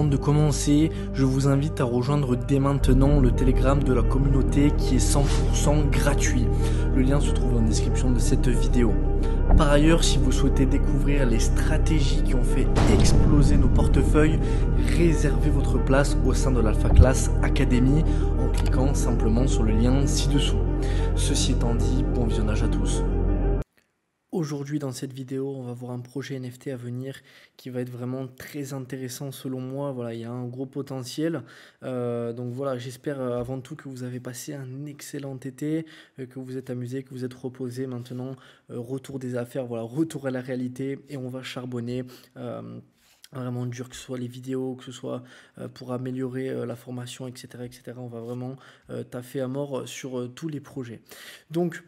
Avant de commencer, je vous invite à rejoindre dès maintenant le Telegram de la communauté qui est 100% gratuit. Le lien se trouve dans la description de cette vidéo. Par ailleurs, si vous souhaitez découvrir les stratégies qui ont fait exploser nos portefeuilles, réservez votre place au sein de l'Alpha Class Academy en cliquant simplement sur le lien ci-dessous. Ceci étant dit, bon visionnage à tous. Aujourd'hui dans cette vidéo, on va voir un projet NFT à venir qui va être vraiment très intéressant selon moi. Voilà, il y a un gros potentiel. Donc voilà, j'espère avant tout que vous avez passé un excellent été, que vous êtes amusé, que vous êtes reposé. Maintenant, retour des affaires, voilà, retour à la réalité et on va charbonner. Vraiment dur, que ce soit les vidéos, que ce soit pour améliorer la formation, etc., etc. On va vraiment taffer à mort sur tous les projets. Donc,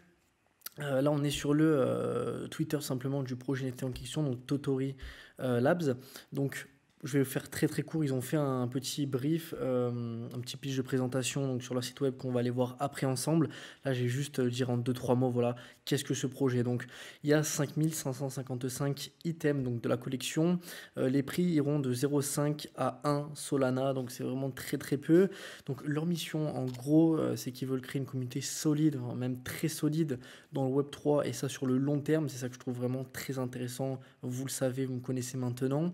là, on est sur le Twitter simplement du projet NFT en question, donc Totori Labs. Donc, je vais faire très très court. Ils ont fait un petit brief, un petit pitch de présentation donc, sur leur site web qu'on va aller voir après ensemble. Là, j'ai juste dire en 2-3 mots, voilà, qu'est-ce que ce projet. Donc, il y a 5555 items donc, de la collection. Les prix iront de 0,5 à 1 Solana, donc c'est vraiment très très peu. Donc, leur mission, en gros, c'est qu'ils veulent créer une communauté solide, même très solide dans le Web3 et ça sur le long terme. C'est ça que je trouve vraiment très intéressant. Vous le savez, vous me connaissez maintenant.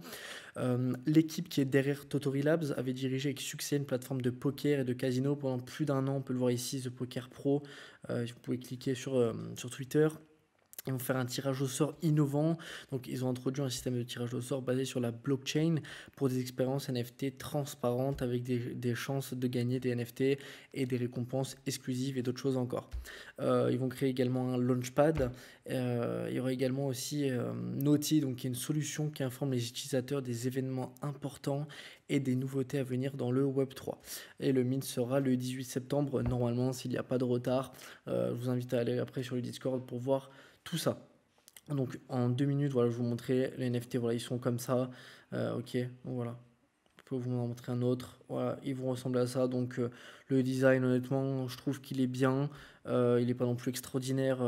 L'équipe qui est derrière Totori Labs avait dirigé avec succès une plateforme de poker et de casino pendant plus d'un an. On peut le voir ici, The Poker Pro. Vous pouvez cliquer sur Twitter. Ils vont faire un tirage au sort innovant. Donc, ils ont introduit un système de tirage au sort basé sur la blockchain pour des expériences NFT transparentes avec des chances de gagner des NFT et des récompenses exclusives et d'autres choses encore. Ils vont créer également un launchpad. Il y aura également aussi Naughty, donc qui est une solution qui informe les utilisateurs des événements importants et des nouveautés à venir dans le Web3. Et le mint sera le 18 septembre, normalement, s'il n'y a pas de retard. Je vous invite à aller après sur le Discord pour voir tout ça. Donc en 2 minutes, voilà, je vous montrer les NFT, voilà, ils sont comme ça. Ok, donc voilà. Je peux vous en montrer un autre. Voilà, ils vont ressembler à ça. Donc le design, honnêtement, je trouve qu'il est bien. Il n'est pas non plus extraordinaire.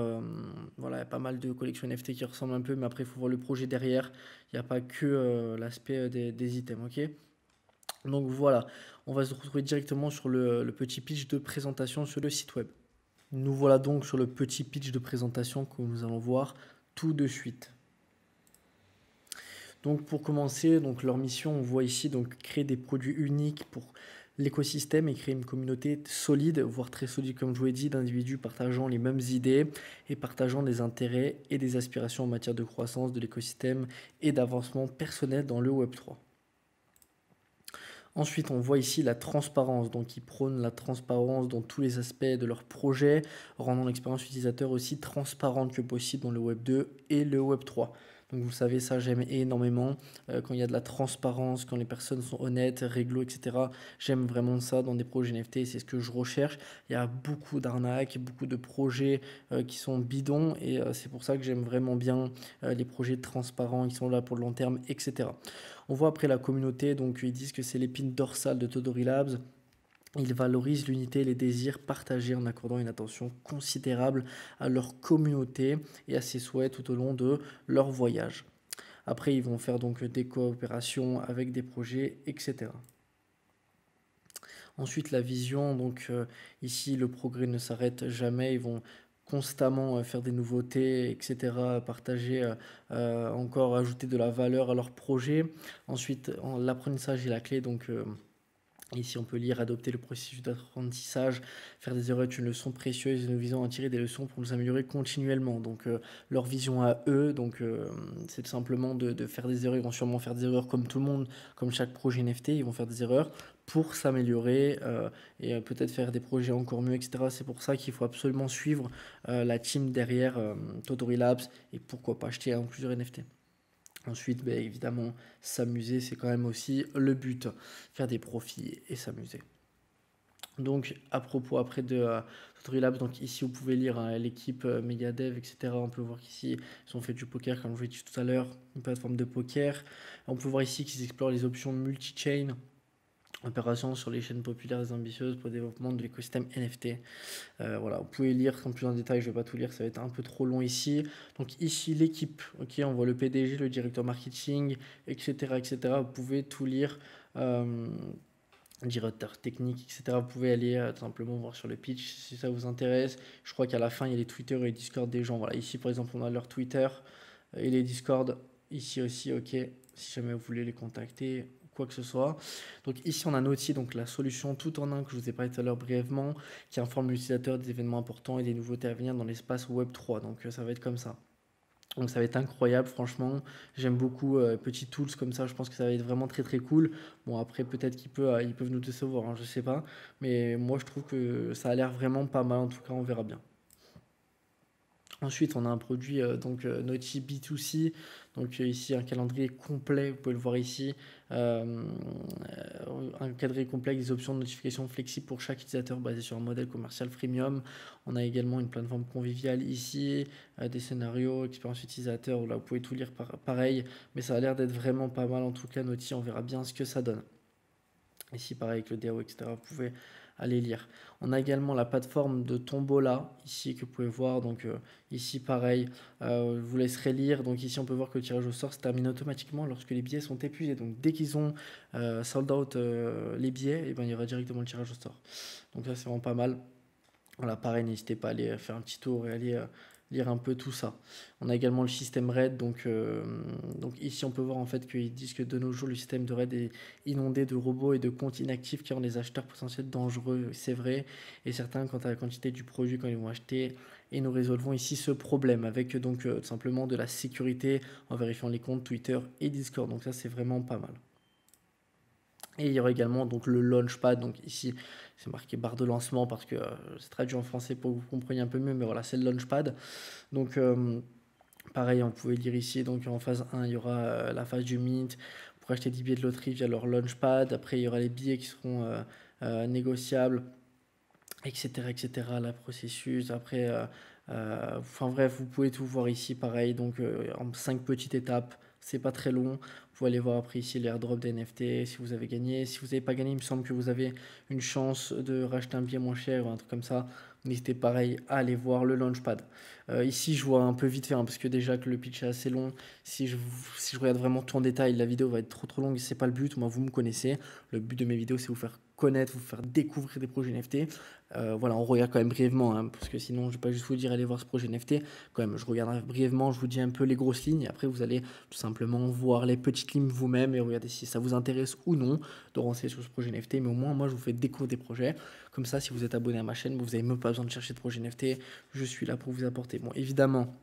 Voilà, il y a pas mal de collections NFT qui ressemblent un peu, mais après, il faut voir le projet derrière. Il n'y a pas que l'aspect des items, ok? Donc voilà, on va se retrouver directement sur le petit pitch de présentation sur le site web. Nous voilà donc sur le petit pitch de présentation que nous allons voir tout de suite. Donc pour commencer, donc leur mission, on voit ici donc créer des produits uniques pour l'écosystème et créer une communauté solide, voire très solide comme je vous l'ai dit, d'individus partageant les mêmes idées et partageant des intérêts et des aspirations en matière de croissance de l'écosystème et d'avancement personnel dans le Web3. Ensuite, on voit ici la transparence. Donc, ils prônent la transparence dans tous les aspects de leur projet, rendant l'expérience utilisateur aussi transparente que possible dans le Web 2 et le Web 3. Donc, vous savez, ça, j'aime énormément. Quand il y a de la transparence, quand les personnes sont honnêtes, réglo, etc. J'aime vraiment ça dans des projets NFT. C'est ce que je recherche. Il y a beaucoup d'arnaques, beaucoup de projets qui sont bidons. Et c'est pour ça que j'aime vraiment bien les projets transparents. Ils sont là pour le long terme, etc. On voit après la communauté, donc ils disent que c'est l'épine dorsale de Totori Labs. Ils valorisent l'unité et les désirs partagés en accordant une attention considérable à leur communauté et à ses souhaits tout au long de leur voyage. Après, ils vont faire donc des coopérations avec des projets, etc. Ensuite, la vision, donc ici, le progrès ne s'arrête jamais. Ils vont constamment faire des nouveautés, etc., partager, encore ajouter de la valeur à leur projet. Ensuite, l'apprentissage est la clé, donc ici on peut lire, adopter le processus d'apprentissage, faire des erreurs est une leçon précieuse et nous visons à tirer des leçons pour nous améliorer continuellement. Donc leur vision à eux, donc c'est tout simplement de faire des erreurs. Ils vont sûrement faire des erreurs comme tout le monde, comme chaque projet NFT, ils vont faire des erreurs pour s'améliorer et peut-être faire des projets encore mieux, etc. C'est pour ça qu'il faut absolument suivre la team derrière Totori Labs et pourquoi pas acheter plusieurs NFT. Ensuite, ben, évidemment, s'amuser, c'est quand même aussi le but. Faire des profits et s'amuser. Donc, à propos après de Totori Labs, donc ici, vous pouvez lire l'équipe Megadev, etc. On peut voir qu'ici, ils ont fait du poker, comme je vous l'ai dit tout à l'heure, une plateforme de poker. On peut voir ici qu'ils explorent les options multi-chain. Opération sur les chaînes populaires et ambitieuses pour le développement de l'écosystème NFT. Voilà, vous pouvez lire en plus en détail, je ne vais pas tout lire, ça va être un peu trop long ici. Donc ici l'équipe, ok, on voit le PDG, le directeur marketing, etc., etc. Vous pouvez tout lire directeur technique, etc. Vous pouvez aller tout simplement voir sur le pitch si ça vous intéresse. Je crois qu'à la fin, il y a les Twitter et les Discord des gens. Voilà, ici par exemple, on a leur Twitter et les Discord. Ici aussi, ok, si jamais vous voulez les contacter, quoi que ce soit. Donc ici, on a Naughty, donc la solution tout en un que je vous ai parlé tout à l'heure brièvement, qui informe l'utilisateur des événements importants et des nouveautés à venir dans l'espace Web3. Donc ça va être comme ça. Donc ça va être incroyable, franchement. J'aime beaucoup petits tools comme ça. Je pense que ça va être vraiment très très cool. Bon, après, peut-être ils peuvent nous décevoir, hein, je sais pas. Mais moi, je trouve que ça a l'air vraiment pas mal. En tout cas, on verra bien. Ensuite, on a un produit Naughty B2C. Donc ici, un calendrier complet, vous pouvez le voir ici. Euh, un calendrier complet avec des options de notification flexibles pour chaque utilisateur basé sur un modèle commercial freemium. On a également une plateforme conviviale ici, des scénarios, expérience utilisateur. Là, vous pouvez tout lire pareil. Mais ça a l'air d'être vraiment pas mal. En tout cas, Naughty, on verra bien ce que ça donne. Ici, pareil avec le DAO, etc. Vous pouvez aller lire. On a également la plateforme de Tombola, ici, que vous pouvez voir. Donc, ici, pareil, je vous laisserai lire. Donc, ici, on peut voir que le tirage au sort se termine automatiquement lorsque les billets sont épuisés. Donc, dès qu'ils ont sold out les billets, et ben, il y aura directement le tirage au sort. Donc, ça, c'est vraiment pas mal. Voilà, pareil, n'hésitez pas à aller faire un petit tour et aller lire un peu tout ça. On a également le système RAID, donc ici on peut voir en fait qu'ils disent que de nos jours le système de RAID est inondé de robots et de comptes inactifs qui rendent les acheteurs potentiels dangereux, c'est vrai, et certains quant à la quantité du produit quand ils vont acheter, et nous résolvons ici ce problème avec donc tout simplement de la sécurité en vérifiant les comptes Twitter et Discord, donc ça c'est vraiment pas mal. Et il y aura également donc le Launchpad, donc ici c'est marqué barre de lancement parce que c'est traduit en français pour que vous compreniez un peu mieux, mais voilà, c'est le Launchpad. Donc pareil, on pouvait lire ici, donc en phase 1, il y aura la phase du Mint pour acheter des billets de loterie via leur Launchpad. Après, il y aura les billets qui seront négociables, etc., etc., la processus. Après, enfin bref, vous pouvez tout voir ici, pareil, donc en 5 petites étapes. C'est pas très long. Vous pouvez aller voir après ici les airdrops des NFT si vous avez gagné. Si vous n'avez pas gagné, il me semble que vous avez une chance de racheter un billet moins cher ou un truc comme ça. N'hésitez pareil à aller voir le Launchpad. Ici, je vois un peu vite fait hein, parce que déjà que le pitch est assez long. Si je regarde vraiment tout en détail, la vidéo va être trop longue et c'est pas le but. Moi, vous me connaissez. Le but de mes vidéos, c'est vous faire connaître, vous faire découvrir des projets NFT. Voilà, on regarde quand même brièvement, hein, parce que sinon, je vais pas juste vous dire allez voir ce projet NFT. Quand même, je regarderai brièvement, je vous dis un peu les grosses lignes. Et après, vous allez tout simplement voir les petites lignes vous-même et regarder si ça vous intéresse ou non de renseigner sur ce projet NFT. Mais au moins, moi, je vous fais découvrir des projets. Comme ça, si vous êtes abonné à ma chaîne, vous n'avez même pas besoin de chercher de projet NFT. Je suis là pour vous apporter. Bon, évidemment.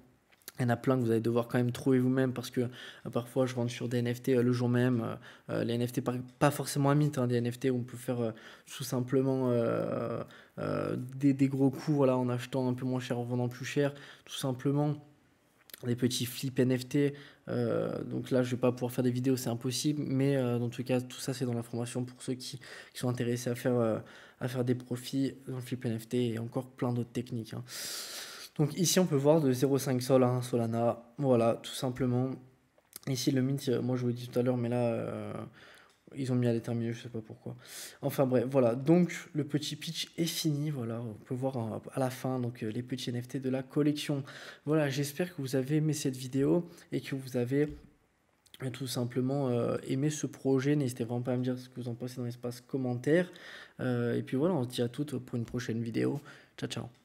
Il y en a plein que vous allez devoir quand même trouver vous-même parce que parfois je rentre sur des NFT le jour même. Les NFT, pas forcément un mythe, hein, des NFT où on peut faire tout simplement des gros coups voilà, en achetant un peu moins cher, en vendant plus cher. Tout simplement des petits flips NFT. Donc là, je vais pas pouvoir faire des vidéos, c'est impossible. Mais dans tout cas, tout ça, c'est dans la formation pour ceux qui sont intéressés à faire des profits dans le flip NFT et encore plein d'autres techniques. Hein. Donc ici, on peut voir de 0,5 Sol à 1 Solana. Voilà, tout simplement. Ici, le mint, moi je vous l'ai dit tout à l'heure, mais là, ils ont mis à déterminer, je sais pas pourquoi. Enfin bref, voilà. Donc le petit pitch est fini. Voilà, on peut voir à la fin donc les petits NFT de la collection. Voilà, j'espère que vous avez aimé cette vidéo et que vous avez tout simplement aimé ce projet. N'hésitez vraiment pas à me dire ce que vous en pensez dans l'espace commentaire. Et puis voilà, on se dit à toutes pour une prochaine vidéo. Ciao, ciao.